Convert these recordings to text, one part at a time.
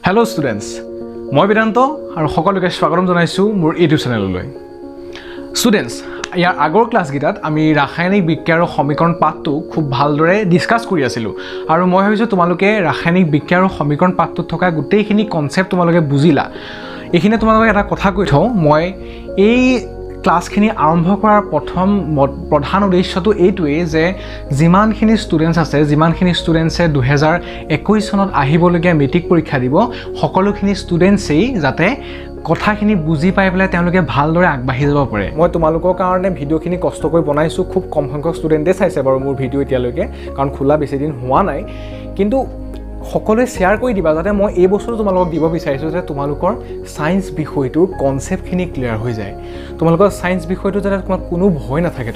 Hello students, মই বেদান্ত আৰু সকলোকে স্বাগতম জনাইছো মোৰ ইউটিউব চেনেললৈ। Students, ইয়াৰ আগৰ ক্লাছ গিটাত আমি ৰাসায়নিক বিক্ৰিয়া আৰু সমীকৰণ পাঠটো খুব ভালদৰে ডিসকাস কৰি আছিলো আৰু মই ভাবিছো তোমালোকে ৰাসায়নিক বিক্ৰিয়া আৰু সমীকৰণ পাঠটোত থকা গোটেইখিনি কনসেপ্ট তোমালোকে বুজিলা। এইখিনি তোমালোকে এটা কথা কৈ থওঁ, মই এই ক্লাছখিনি আৰম্ভ কৰাৰ প্ৰধান উদ্দেশ্যটো এইটোৱেই যে যিমানখিনি ষ্টুডেণ্টছ আছে, যিমানখিনি ষ্টুডেণ্টছে 2021 চনত আহিবলগীয়া মেট্ৰিক পৰীক্ষা দিব, সকলোখিনি ষ্টুডেণ্টছেই যাতে কথাখিনি বুজি পাই পেলাই তেওঁলোকে ভালদৰে আগবাঢ়ি যাব পাৰে। মই তোমালোকৰ কাৰণে ভিডিঅ'খিনি কষ্ট কৰি বনাইছোঁ। খুব কম সংখ্যক ষ্টুডেণ্টে চাইছে বাৰু মোৰ ভিডিঅ' এতিয়ালৈকে, কাৰণ খোলা বেছি দিন হোৱা নাই, কিন্তু সকলোৱে শ্বেয়াৰ কৰি দিবা যাতে মই এই বস্তুটো তোমালোকক দিব বিচাৰিছোঁ যে তোমালোকৰ সায়েন্স বিষয়টোৰ কনসেপ্টখিনি ক্লিয়াৰ হৈ যায়। তোমালোকৰ সায়েন্স বিষয়টো যাতে তোমাৰ কোনো ভয় নাথাকে,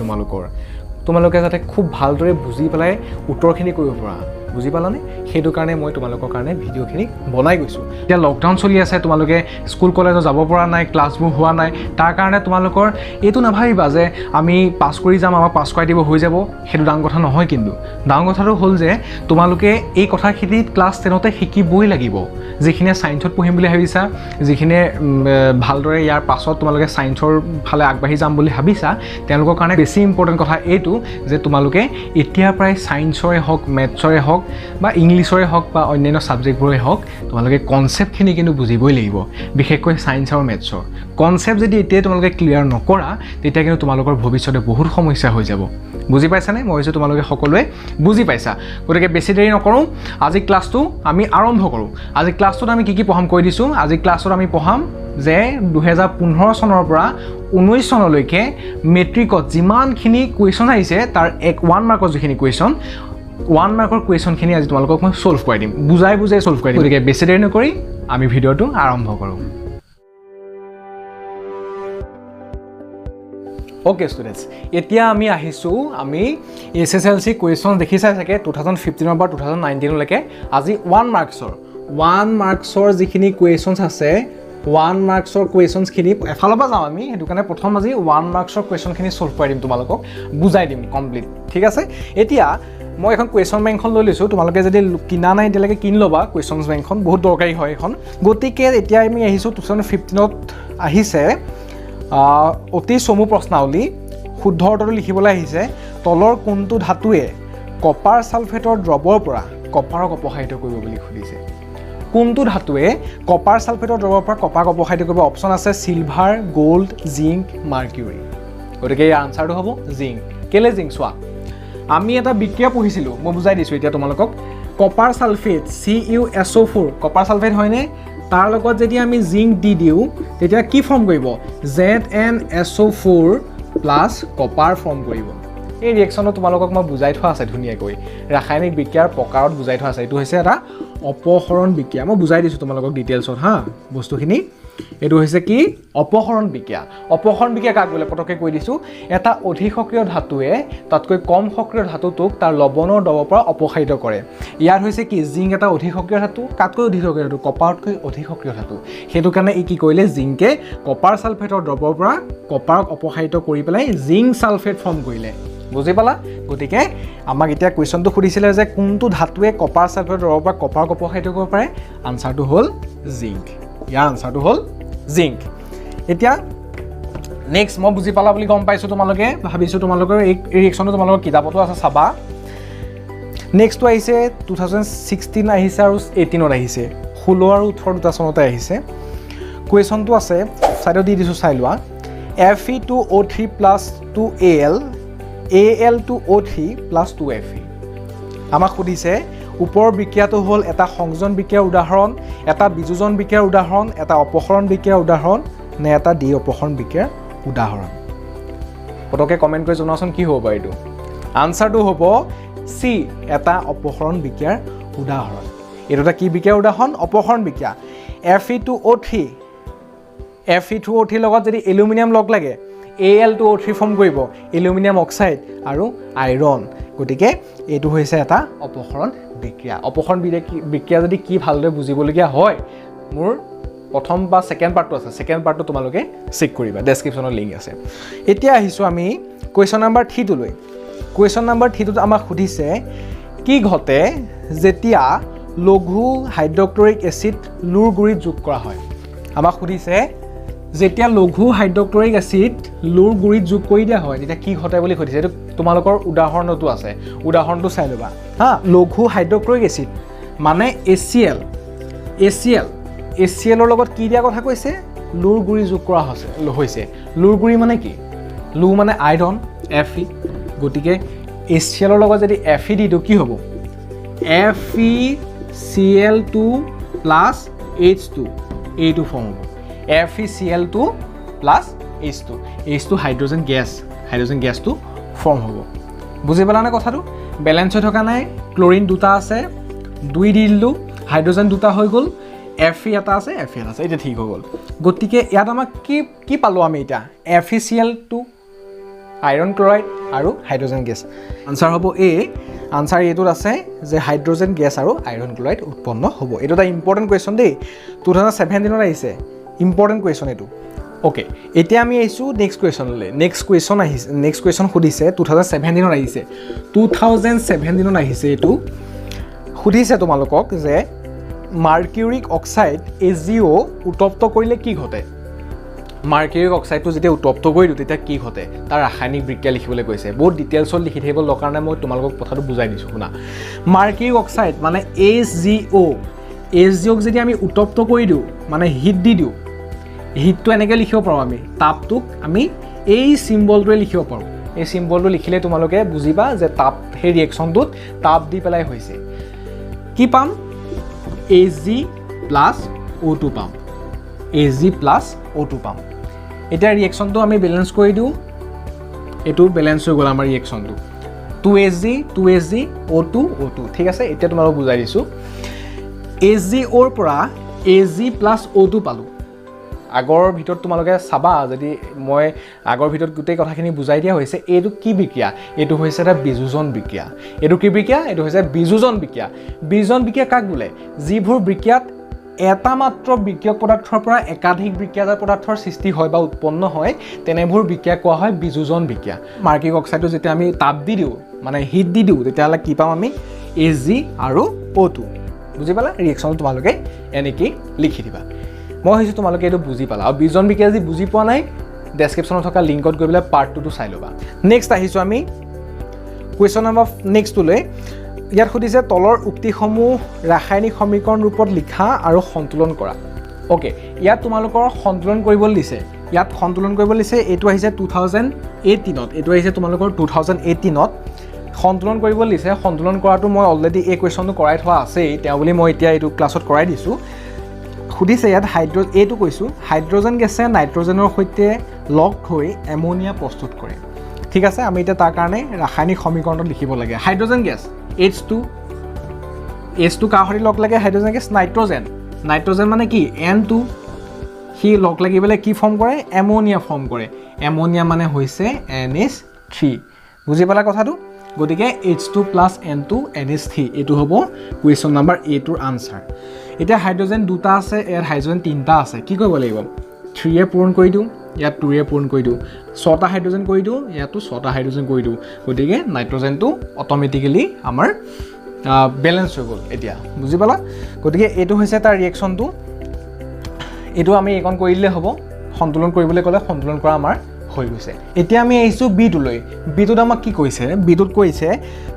তোমালোকে যাতে খুব ভালদৰে বুজি পেলাই উত্তৰখিনি কৰিব পৰা। বুজি পালানে? সেইটো কাৰণে মই তোমালোকৰ কাৰণে ভিডিঅ'খিনি বনাই গৈছোঁ। এতিয়া লকডাউন চলি আছে, তোমালোকে স্কুল কলেজত যাব পৰা নাই, ক্লাছবোৰ হোৱা নাই, তাৰ কাৰণে তোমালোকৰ এইটো নাভাবিবা যে আমি পাছ কৰি যাম, আমাক পাছ কৰাই দিব হৈ যাব। সেইটো ডাঙৰ কথা নহয়, কিন্তু ডাঙৰ কথাটো হ'ল যে তোমালোকে এই কথাখিনি ক্লাছ 10তে শিকিবই লাগিব। যিখিনিয়ে ছায়েন্সত পঢ়িম বুলি ভাবিছা, যিখিনিয়ে ভালদৰে ইয়াৰ পাছত তোমালোকে ছায়েন্সৰ ফালে আগবাঢ়ি যাম বুলি ভাবিছা, তেওঁলোকৰ কাৰণে বেছি ইম্পৰ্টেণ্ট কথা এইটো যে তোমালোকে এতিয়াৰ পৰাই ছায়েন্সৰে হওক, মেথছৰে হওক বা ইংলিছৰে হওক বা অন্যান্য ছাবজেক্টবোৰে হওক, তোমালোকে কনসেপ্টখিনি কিন্তু বুজিবই লাগিব। বিশেষকৈ ছায়েন্স আৰু মেথছৰ কনসেপ্ট যদি এতিয়াই তোমালোকে ক্লিয়াৰ নকৰা, তেতিয়া কিন্তু তোমালোকৰ ভৱিষ্যতে বহুত সমস্যা হৈ যাব। বুজি পাইছানে? মই ভাবিছোঁ তোমালোকে সকলোৱে বুজি পাইছা। গতিকে বেছি দেৰি নকৰোঁ, আজি ক্লাছটো আমি আৰম্ভ কৰোঁ। আজি ক্লাছটোত আমি কি পঢ়াম কৈ দিছোঁ। আজি ক্লাছটোত আমি পঢ়াম যে 2015 চনৰ পৰা 19 চনলৈকে মেট্ৰিকত যিমানখিনি কুৱেশ্যন আহিছে তাৰ 1 মাৰ্কৰ যিখিনি কুৱেশ্যন, 1 মাৰ্কৰ কুৱেশ্যনখিনি আজি তোমালোকক মই সলভ কৰাই দিম, বুজাই সলভ কৰাই দিম। গতিকে বেছি দেৰি নকৰি আমি ভিডিঅ'টো আৰম্ভ কৰোঁ। অ'কে ষ্টুডেণ্টছ, এতিয়া আমি আহিছোঁ, আমি SSLC কুৱেশ্যন দেখিছাই চাগে 2015 পৰা 2019লৈকে। আজি 1 মাৰ্কছৰ যিখিনি কুৱেশ্যনছ আছে, 1 মাৰ্কছৰ কুৱেশ্যনছখিনি এফালৰ পৰা যাওঁ আমি। সেইটো কাৰণে প্ৰথম আজি 1 মাৰ্কছৰ কুৱেশ্যনখিনি সলভ কৰি দিম, তোমালোকক বুজাই দিম কমপ্লিট। ঠিক আছে? এতিয়া মই এখন কুৱেশ্যন বেংকখন লৈ লৈছোঁ। তোমালোকে যদি কিনা নাই এতিয়ালৈকে কিনি ল'বা। কুৱেশ্যন বেংকখন বহুত দৰকাৰী হয় এখন। গতিকে এতিয়া আমি আহিছোঁ 2015ত আহিছে অতি চমু প্ৰশ্নাৱলী। শুদ্ধ উত্তৰটো লিখিবলৈ আহিছে, তলৰ কোনটো ধাতুৱে কপাৰ ছালফেটৰ দ্ৰৱৰ পৰা কপাৰক অপসাৰিত কৰিব বুলি সুধিছে। কোনটো ধাতুৱে কপাৰ ছালফেটৰ দ্ৰৱৰ পৰা কপাৰক অপসাৰিত কৰিব? অপশ্যন আছে চিলভাৰ, গ'ল্ড, জিংক, মাৰ্কিউৰি। গতিকে ইয়াৰ আনচাৰটো হ'ব জিংক। কেলে জিংক? চোৱা, আমি এটা বিক্ৰিয়া পঢ়িছিলোঁ, মই বুজাই দিছোঁ এতিয়া তোমালোকক। Copper sulphate CuSO4 copper sulphate হয়নে? তাৰ লগত যদি আমি জিংক দি দিওঁ তেতিয়া কি ফৰ্ম কৰিব? ZnSO4 প্লাছ কপাৰ ফৰ্ম কৰিব। এই ৰিয়েকশ্যনটো তোমালোকক মই বুজাই থোৱা আছে ধুনীয়াকৈ, ৰাসায়নিক বিক্ৰিয়াৰ প্ৰকাৰত বুজাই থোৱা আছে। এইটো হৈছে এটা অপসৰণ বিক্ৰিয়া। মই বুজাই দিছোঁ তোমালোকক ডিটেইলছত বস্তুখিনি। এইটো হৈছে কি? অপসৰণ বিক্ৰিয়া। অপসৰণ বিক্ৰিয়া কাক বোলে পটককৈ কৈ দিছোঁ। এটা অধিক সক্ৰিয় ধাতুৱে তাতকৈ কম সক্ৰিয় ধাতুটোক তাৰ লৱণৰ দ্ৰৱৰ পৰা অপসাৰিত কৰে। ইয়াত হৈছে কি? জিংক এটা অধিক সক্ৰিয় ধাতু। কাতকৈ অধিক সক্ৰিয় ধাতু? কপাৰতকৈ অধিক সক্ৰিয় ধাতু। সেইটো কাৰণে ই কি কৰিলে? জিংকে কপাৰ ছালফেটৰ দ্ৰৱৰ পৰা কপাৰক অপসাৰিত কৰি পেলাই জিংক ছালফেট ফৰ্ম কৰিলে। বুজি পালা? গতিকে আমাক এতিয়া কুৱেশ্যনটো সুধিছিলে যে কোনটো ধাতুৱে কপাৰ ছালফেটৰ দ্ৰৱৰ পৰা কপাৰক অপসাৰিত কৰিব পাৰে? আনচাৰটো হ'ল জিংক। ইয়াৰ আনচাৰটো হ'ল জিংক। এতিয়া নেক্সট, মই বুজি পালা বুলি গম পাইছোঁ তোমালোকে, ভাবিছোঁ তোমালোকৰ এই ৰিয়েকশ্যনটো তোমালোকৰ কিতাপতো আছে, চাবা। নেক্সটটো আহিছে 2016 আহিছে আৰু 18ত আহিছে, 16 আৰু 18 দুটা চনতে আহিছে। কুৱেশ্যনটো আছে ছাইডত দি দিছোঁ, চাই লোৱা। Fe2O3 plus 2Al, Al2O3 plus 2Fe। আমাক সুধিছে ওপৰৰ বিক্ৰিয়াটো হ'ল এটা সংযোজন বিক্ৰিয়াৰ উদাহৰণ, এটা বিযোজন বিক্ৰিয়াৰ উদাহৰণ, এটা অপসৰণ বিক্ৰিয়াৰ উদাহৰণ নে এটা দ্বি অপসৰণ বিক্ৰিয়াৰ উদাহৰণ? পটককৈ কমেণ্ট কৰি জনাচোন কি হ'ব বাৰু এইটো। আনচাৰটো হ'ব চি, এটা অপসৰণ বিক্ৰিয়াৰ উদাহৰণ। এইটো এটা কি বিক্ৰিয়াৰ উদাহৰণ? অপসৰণ বিক্ৰিয়া। Fe2O3 লগত যদি এলুমিনিয়াম লগ লাগে, Al2O3 ফৰ্ম কৰিব, এলুমিনিয়াম অক্সাইড আৰু আইৰণ। গতিকে এইটো হৈছে এটা অপসৰণ বিক্ৰিয়া। অপসৰণ বিক্ৰিয়া যদি কি ভালদৰে বুজিবলগীয়া হয়, মোৰ প্ৰথম বা ছেকেণ্ড পাৰ্টটো আছে, ছেকেণ্ড পাৰ্টটো তোমালোকে চেক কৰিবা, ডেছক্ৰিপশ্যনত লিংক আছে। এতিয়া আহিছোঁ আমি কুৱেশ্যন নাম্বাৰ 3টোলৈ। কুৱেশ্যন নাম্বাৰ 3টোত আমাক সুধিছে কি ঘটে যেতিয়া লঘু হাইড্ৰক্লৰিক এচিড লুৰ গুৰিত যোগ কৰা হয় আমাক সুধিছে যেতিয়া লঘু হাইড্ৰক্লৰিক এচিড লুৰ গুৰিত যোগ কৰি দিয়া হয় তেতিয়া কি ঘটে বুলি সুধিছে এইটো তোমালোকৰ উদাহৰণটো আছে উদাহৰণটো চাই ল'বা হা লঘু হাইড্ৰক্লৰিক এচিড মানে HCl HClৰ লগত কি দিয়া কথা কৈছে লুৰ গুৰি যোগ কৰা হৈছে লুৰ গুৰি মানে কি লু মানে আইৰন Fe গতিকে HClৰ লগত যদি Fe দি দিওঁ কি হ'ব FeCl2 plus H2 এইটো ফৰ্ম হ'ব FeCl2 plus H2 হাইড্ৰজেন গেছটো ফৰ্ম হ'ব বুজি পালানে কথাটো বেলেঞ্চ হৈ থকা নাই ক্লোৰিন দুটা আছে 2 দি দিলোঁ হাইড্ৰজেন দুটা হৈ গ'ল Fe এটা আছে এতিয়া ঠিক হৈ গ'ল গতিকে ইয়াত আমাক কি পালোঁ আমি এতিয়া FeCl2 আইৰন ক্লৰাইড আৰু হাইড্ৰজেন গেছ আনসাৰ হ'ব এ আনসাৰ এইটোত আছে যে হাইড্ৰজেন গেছ আৰু আইৰন ক্লৰাইড উৎপন্ন হ'ব এইটো এটা ইম্পৰ্টেণ্ট কুৱেশ্যন দেই 2017 আহিছে ইম্পৰ্টেণ্ট কুৱেশ্যন এইটো ওকে এতিয়া আমি আহিছোঁ নেক্সট কুৱেশ্যন সুধিছে 2017 আহিছে 2017 আহিছে এইটো সুধিছে তোমালোকক যে মাৰ্কিউৰিক অক্সাইড AgO উত্তপ্ত কৰিলে কি ঘটে মাৰ্কিউৰিক অক্সাইডটো যেতিয়া উত্তপ্ত কৰি দিওঁ তেতিয়া কি ঘটে তাৰ ৰাসায়নিক বিক্ৰিয়া লিখিবলৈ কৈছে বহুত ডিটেইলছত লিখি থাকিব দৰকাৰ নাই মই তোমালোকক কথাটো বুজাই দিছোঁ শুনা মাৰ্কিউৰিক অক্সাইড মানে HgOক যদি আমি উত্তপ্ত কৰি দিওঁ মানে হিট দি দিওঁ হিটটো এনেকৈ লিখিব পাৰোঁ আমি তাপটোক আমি এই চিম্বলটোৱে লিখিব পাৰোঁ এই চিম্বলটো লিখিলে তোমালোকে বুজিবা যে তাপ সেই ৰিয়েকশ্যনটোত তাপ দি পেলাই হৈছে কি পাম Ag plus O2 পাম এতিয়া ৰিয়েকশ্যনটো আমি বেলেঞ্চ কৰি দিওঁ এইটো বেলেঞ্চ হৈ গ'ল আমাৰ ৰিয়েকশ্যনটো 2Ag O2 ঠিক আছে এতিয়া তোমালোকক বুজাই দিছোঁ AgOৰ পৰা Ag plus O2 পালোঁ আগৰ ভিতৰত তোমালোকে চাবা যদি মই আগৰ ভিতৰত গোটেই কথাখিনি বুজাই দিয়া হৈছে এইটো কি বিক্ৰিয়া এইটো হৈছে এটা বিযোজন বিক্ৰিয়া এইটো কি বিক্ৰিয়া এইটো হৈছে বিযোজন বিক্ৰিয়া কাক বোলে যিবোৰ বিক্ৰিয়াত এটা মাত্ৰ বিক্ৰিয়ক পদাৰ্থৰ পৰা একাধিক বিক্ৰিয়াজাত পদাৰ্থৰ সৃষ্টি হয় বা উৎপন্ন হয় তেনেবোৰ বিক্ৰিয়া কোৱা হয় বিযোজন বিক্ৰিয়া মাৰ্কিউৰিক অক্সাইডটো যেতিয়া আমি তাপ দি দিওঁ মানে হিট দি দিওঁ তেতিয়াহ'লে কি পাম আমি Ag আৰু O2 বুজি পালা ৰিয়েকশ্যনটো তোমালোকে এনেকৈ লিখি দিবা মই ভাবিছোঁ তোমালোকে এইটো বুজি পালা আৰু বিযোজন বিক্ৰিয়া যদি বুজি পোৱা নাই ডেছক্ৰিপশ্যনত থকা লিংকত গৈ পেলাই পাৰ্ট 2টো চাই ল'বা নেক্সট আহিছোঁ আমি কুৱেশ্যন নম্বৰ নেক্সটটোলৈ ইয়াত সুধিছে তলৰ উক্তিসমূহ ৰাসায়নিক সমীকৰণ ৰূপত লিখা আৰু সন্তুলন কৰা ওকে ইয়াত তোমালোকৰ সন্তুলন কৰিবলৈ দিছে এইটো আহিছে 2018ত এইটো আহিছে তোমালোকৰ 2018ত সন্তুলন কৰিবলৈ দিছে সন্তুলন কৰাটো মই অলৰেডি এই কুৱেশ্যনটো কৰাই থোৱা আছেই তেওঁ বুলি মই এতিয়া এইটো ক্লাছত কৰাই দিছোঁ সুধিছে ইয়াত এইটো কৈছোঁ হাইড্ৰজেন গেছে নাইট্ৰজেনৰ সৈতে লগ হৈ এমনিয়া প্ৰস্তুত কৰে ঠিক আছে আমি এতিয়া তাৰ কাৰণে ৰাসায়নিক সমীকৰণত লিখিব লাগে হাইড্ৰজেন গেছ H2 কাৰ সৈতে লগ লাগে হাইড্ৰজেন গেছ নাইট্ৰজেন মানে কি N2 সি লগ লাগি পেলাই কি ফৰ্ম কৰে এমনিয়া ফৰ্ম কৰে এমনিয়া মানে হৈছে NH3 বুজি পালা কথাটো গতিকে H2 plus N2 NH3 এইটো হ'ব কুৱেশ্যন নম্বৰ এটোৰ আনসাৰ এতিয়া হাইড্ৰজেন দুটা আছে ইয়াত হাইড্ৰজেন তিনিটা আছে কি কৰিব লাগিব 3 পূৰণ কৰি দিওঁ ইয়াত 2 পূৰণ কৰি দিওঁ 6টা হাইড্ৰজেন কৰি দিওঁ ইয়াতো 6টা হাইড্ৰজেন কৰি দিওঁ গতিকে নাইট্ৰজেনটো অট'মেটিকেলি আমাৰ বেলেঞ্চ হৈ গ'ল এতিয়া বুজি পালা গতিকে এইটো হৈছে তাৰ ৰিয়েকশ্যনটো এইটো আমি এইকণ কৰি দিলে হ'ব সন্তুলন কৰিবলৈ ক'লে সন্তুলন কৰা আমাৰ হৈ গৈছে এতিয়া আমি আহিছোঁ বিটোলৈ বিটোত আমাক কি কৈছে বিটোত কৈছে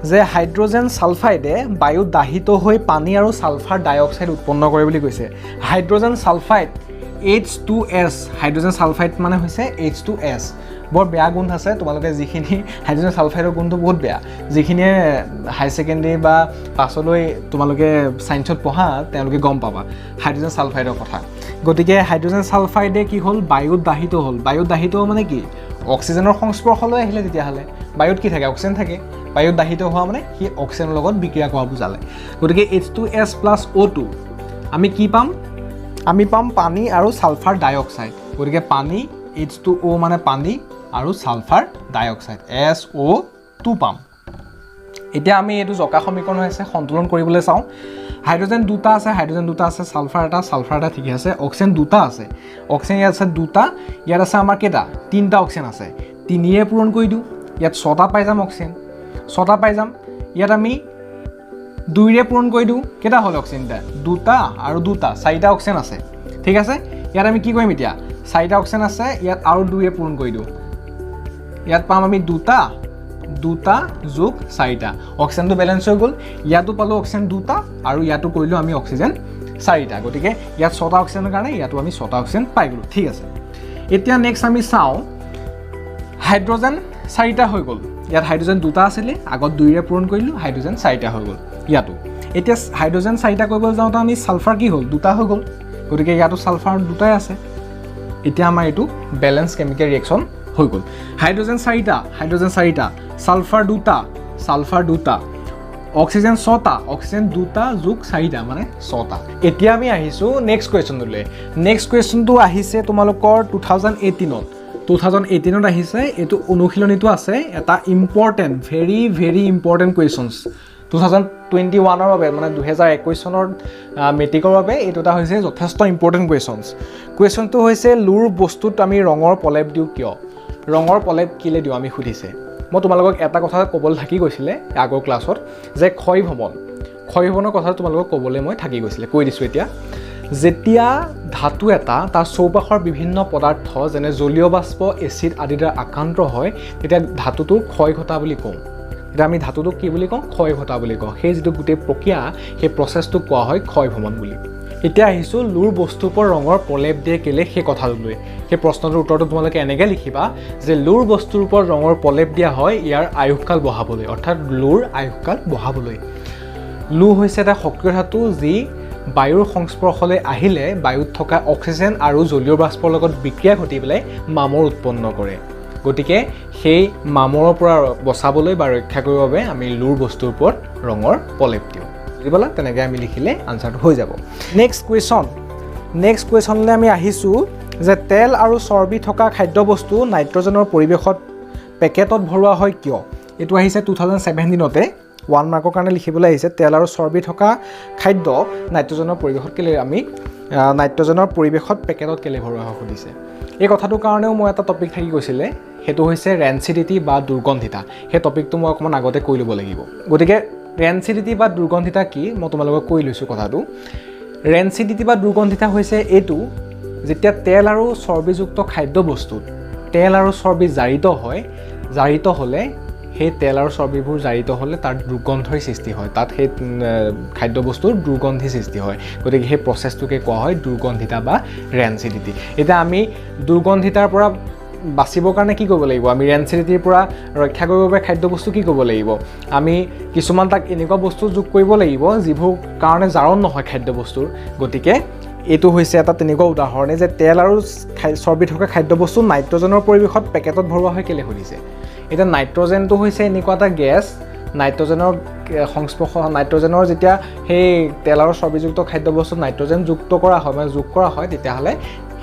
যে হাইড্ৰজেন সালফাইডে বায়ুত দাহিত হৈ পানী আৰু সালফাৰ ডাইঅক্সাইড উৎপন্ন কৰে বুলি কৈছে hydrogen sulphide H2S hydrogen sulphide মানে হৈছে H2S বৰ বেয়া গুণ আছে তোমালোকে যিখিনি হাইড্ৰজেন সালফাইডৰ গুণটো বহুত বেয়া যিখিনিয়ে হাই ছেকেণ্ডেৰী বা পাছলৈ তোমালোকে সায়েন্সত পঢ়া তেওঁলোকে গম পাবা হাইড্ৰজেন সালফাইডৰ কথা গতিকে হাইড্ৰজেন সালফাইডে কি হ'ল বায়ুত দাহিত মানে কি অক্সিজেনৰ সংস্পৰ্শলৈ আহিলে তেতিয়াহ'লে বায়ুত কি থাকে অক্সিজেন থাকে বায়ুত দাহিত হোৱা মানে সি অক্সিজেনৰ লগত বিক্ৰিয়া কৰা বুজালে গতিকে H2S plus O2 আমি কি পাম আমি পাম পানী আৰু সালফাৰ ডাইঅক্সাইড গতিকে পানী H2O মানে পানী আৰু সালফাৰ ডাইঅক্সাইড SO2 পাম এতিয়া আমি এইটো জকা সমীকৰণ হৈছে সন্তুলন কৰিবলৈ চাওঁ হাইড্ৰজেন দুটা আছে সালফাৰ এটা ঠিকে আছে অক্সিজেন দুটা আছে অক্সিজেন ইয়াত আছে দুটা ইয়াত আছে আমাৰ কেইটা তিনিটা অক্সিজেন আছে 3 পূৰণ কৰি দিওঁ ইয়াত 6টা পাই যাম অক্সিজেন 6টা পাই যাম ইয়াত আমি 2ৰে পূৰণ কৰি দিওঁ কেইটা হ'ল অক্সিজেন দুটা আৰু দুটা চাৰিটা অক্সিজেন আছে ঠিক আছে ইয়াত আমি কি কৰিম এতিয়া চাৰিটা অক্সিজেন আছে ইয়াত আৰু 2ৰে পূৰণ কৰি দিওঁ ইয়াত পাম আমি দুটা দুটা যোগ চাৰিটা অক্সিজেনটো বেলেন্স হৈ গ'ল ইয়াতো পালোঁ অক্সিজেন দুটা আৰু ইয়াতো কৰিলোঁ আমি অক্সিজেন চাৰিটা গতিকে ইয়াত 6টা অক্সিজেনৰ কাৰণে ইয়াতো আমি 6টা অক্সিজেন পাই গ'লোঁ ঠিক আছে এতিয়া নেক্সট আমি চাওঁ হাইড্ৰজেন 4টা হৈ গ'ল ইয়াত হাইড্ৰজেন দুটা আছিলে আগত 2ৰে পূৰণ কৰিলোঁ হাইড্ৰজেন 4টা হৈ গ'ল ইয়াতো এতিয়া হাইড্ৰজেন 4টা কৰিবলৈ যাওঁতে আমি সালফাৰ কি হ'ল দুটা হৈ গ'ল গতিকে ইয়াতো সালফাৰ দুটাই আছে এতিয়া আমাৰ এইটো বেলেন্স কেমিকেল ৰিয়েকচন হৈ গ'ল হাইড্ৰজেন 4টা সালফাৰ দুটা অক্সিজেন 6টা অক্সিজেন দুটা যোগ 4টা মানে 6টা এতিয়া আমি আহিছোঁ নেক্সট কুৱেশ্যনটোলৈ নেক্সট কুৱেশ্যনটো আহিছে তোমালোকৰ 2018ত আহিছে এইটো অনুশীলনীটো আছে এটা ইম্পৰ্টেণ্ট ভেৰি ইম্পৰ্টেণ্ট কুৱেশ্যনছ 2021ৰ বাবে মানে 2021 চনৰ মেট্ৰিকৰ বাবে এইটো এটা হৈছে যথেষ্ট ইম্পৰ্টেণ্ট কুৱেশ্যনটো হৈছে লুৰ বস্তুত আমি ৰঙৰ প্ৰলেপ দিওঁ কিয় ৰঙৰ প্ৰলেপ কিলে দিওঁ আমি সুধিছে মই তোমালোকক এটা কথা ক'বলৈ থাকি গৈছিলে আগৰ ক্লাছত যে ক্ষয় ভৱনৰ কথা তোমালোকক ক'বলৈ মই থাকি গৈছিলে কৈ দিছোঁ এতিয়া যেতিয়া ধাতু এটা তাৰ চৌপাশৰ বিভিন্ন পদাৰ্থ যেনে জলীয় বাষ্প এচিড আদিৰ দ্বাৰা আক্ৰান্ত হয় তেতিয়া ধাতুটো ক্ষয় ঘটা বুলি কওঁ এতিয়া আমি ধাতুটোক কি বুলি কওঁ ক্ষয় ঘটা বুলি কওঁ সেই যিটো গোটেই প্ৰক্ৰিয়া সেই প্ৰচেছটোক কোৱা হয় ক্ষয় ভৱন বুলি এতিয়া আহিছোঁ লুৰ বস্তুৰ ওপৰত ৰঙৰ প্ৰলেপ দিয়ে কেলে সেই কথাটো লৈ সেই প্ৰশ্নটোৰ উত্তৰটো তোমালোকে এনেকৈ লিখিবা যে লুৰ বস্তুৰ ওপৰত ৰঙৰ প্ৰলেপ দিয়া হয় ইয়াৰ আয়ুসকাল বঢ়াবলৈ অৰ্থাৎ লুৰ আয়ুসকাল বঢ়াবলৈ লু হৈছে এটা সক্ৰিয় ধাতু যি বায়ুৰ সংস্পৰ্শলৈ আহিলে বায়ুত থকা অক্সিজেন আৰু জলীয় বাষ্পৰ লগত বিক্ৰিয়া ঘটি পেলাই মামৰ উৎপন্ন কৰে গতিকে সেই মামৰৰ পৰা বচাবলৈ বা ৰক্ষা কৰিবৰ বাবে আমি লুৰ বস্তুৰ ওপৰত ৰঙৰ প্ৰলেপ দিওঁ বুজি পালা তেনেকৈ আমি লিখিলে আনচাৰটো হৈ যাব নেক্সট কুৱেশ্যনলৈ আমি আহিছোঁ যে তেল আৰু চৰ্বি থকা খাদ্যবস্তু নাইট্ৰজেনৰ পৰিৱেশত পেকেটত ভৰোৱা হয় কিয় এইটো আহিছে 2017তে 1 মাৰ্কৰ কাৰণে লিখিবলৈ আহিছে তেল আৰু চৰ্বি থকা খাদ্য নাইট্ৰজেনৰ পৰিৱেশত কেলে আমি নাইট্ৰজেনৰ পৰিৱেশত পেকেটত কেলে ভৰোৱা হয় সুধিছে এই কথাটোৰ কাৰণেও মই এটা টপিক থাকি গৈছিলে সেইটো হৈছে ৰেঞ্চিডিটি বা দুৰ্গন্ধিতা সেই টপিকটো মই অকণমান আগতে কৈ ল'ব লাগিব গতিকে ৰেঞ্চিডিটি বা দুৰ্গন্ধিতা কি মই তোমালোকক কৈ লৈছোঁ কথাটো ৰেঞ্চিডিটি বা দুৰ্গন্ধিতা হৈছে এইটো যেতিয়া তেল আৰু চৰ্বিযুক্ত খাদ্যবস্তুত তেল আৰু চৰ্বি জাৰিত হ'লে সেই তেল আৰু চৰ্বিবোৰ জাৰিত হ'লে তাৰ দুৰ্গন্ধৰ সৃষ্টি হয় তাত সেই খাদ্যবস্তুৰ দুৰ্গন্ধি সৃষ্টি হয় গতিকে সেই প্ৰচেছটোকে কোৱা হয় দুৰ্গন্ধিতা বা ৰেঞ্চিডিটি এতিয়া আমি দুৰ্গন্ধিতাৰ পৰা বাচিবৰ কাৰণে কি কৰিব লাগিব আমি ৰেঞ্চিডিটিৰ পৰা ৰক্ষা কৰিবৰ বাবে খাদ্যবস্তু কি কৰিব লাগিব আমি কিছুমান তাক এনেকুৱা বস্তু যোগ কৰিব লাগিব যিবোৰ কাৰণে জাৰণ নহয় খাদ্যবস্তুৰ গতিকে এইটো হৈছে এটা তেনেকুৱা উদাহৰণে যে তেল আৰু চৰ্বি থকা খাদ্যবস্তু নাইট্ৰজেনৰ পৰিৱেশত পেকেটত ভৰোৱা হয় কেলে সুধিছে এতিয়া নাইট্ৰজেনটো হৈছে এনেকুৱা এটা গেছ নাইট্ৰজেনৰ যেতিয়া সেই তেল আৰু চৰ্বিযুক্ত খাদ্যবস্তুত নাইট্ৰজেন যুক্ত কৰা হয় মানে যোগ কৰা হয় তেতিয়াহ'লে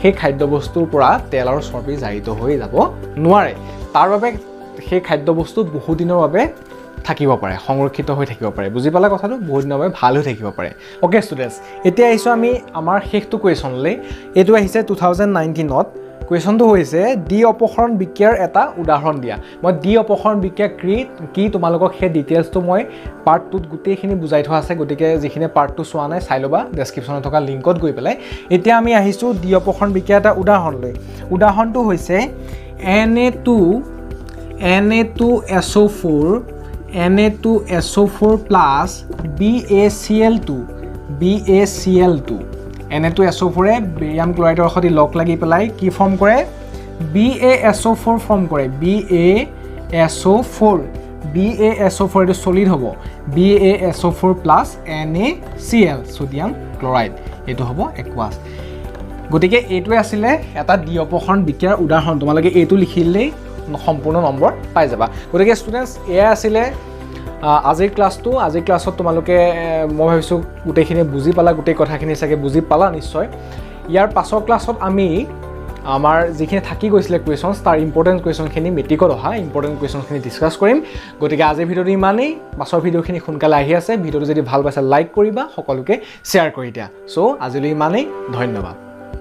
সেই খাদ্যবস্তুৰ পৰা তেল আৰু চৰ্বি জাৰিত হৈ যাব নোৱাৰে তাৰ বাবে সেই খাদ্যবস্তু বহুদিনৰ বাবে থাকিব পাৰে সংৰক্ষিত হৈ থাকিব পাৰে বুজি পালা কথাটো বহুত দিনৰ বাবে ভাল হৈ থাকিব পাৰে ওকে ষ্টুডেণ্টছ এতিয়া আহিছোঁ আমি আমাৰ শেষটো কুৱেশ্যনলৈ এইটো আহিছে 2019ত কুৱেশ্যনটো হৈছে ডি অপসৰণ বিক্ৰিয়াৰ এটা উদাহৰণ দিয়া মই ডি অপসৰণ বিক্ৰিয়া কি তোমালোকক সেই ডিটেইলছটো মই পাৰ্ট 2ত গোটেইখিনি বুজাই থোৱা আছে গতিকে যিখিনি পাৰ্ট 2 চোৱা নাই চাই ল'বা ডেছক্ৰিপশ্যনত থকা লিংকত গৈ পেলাই এতিয়া আমি আহিছোঁ ডি অপসৰণ বিক্ৰিয়া এটা উদাহৰণলৈ উদাহৰণটো হৈছে Na2SO4 plus BaCl2 Na2SO4 barium ক্লৰাইডৰ সৈতে লগ লাগি পেলাই কি ফৰ্ম কৰে BaSO4 ফৰ্ম কৰে BaSO4 এইটো সলিড হ'ব BaSO4 plus NaCl sodium chloride এইটো হ'ব একুৱাছ গতিকে এইটোৱে আছিলে এটা ডি অপসৰণ বিক্ৰিয়াৰ উদাহৰণ তোমালোকে এইটো লিখিলেই সম্পূৰ্ণ নম্বৰ পাই যাবা গতিকে ষ্টুডেণ্টছ এয়া আছিলে আজিৰ ক্লাছত তোমালোকে মই ভাবিছোঁ গোটেইখিনি বুজি পালা গোটেই কথাখিনি চাগে বুজি পালা নিশ্চয় ইয়াৰ পাছৰ ক্লাছত আমি আমাৰ যিখিনি থাকি গৈছিলে কুৱেশ্যনছ তাৰ ইম্পৰ্টেণ্ট কুৱেশ্যনখিনি মেট্ৰিকত অহা ইম্পৰ্টেণ্ট কুৱেশ্যনখিনি ডিছকাছ কৰিম গতিকে আজিৰ ভিডিঅ'টো ইমানেই পাছৰ ভিডিঅ'খিনি সোনকালে আহি আছে ভিডিঅ'টো যদি ভাল পাইছে লাইক কৰিবা সকলোকে শ্বেয়াৰ কৰি দিয়া চ' আজিলৈ ইমানেই ধন্যবাদ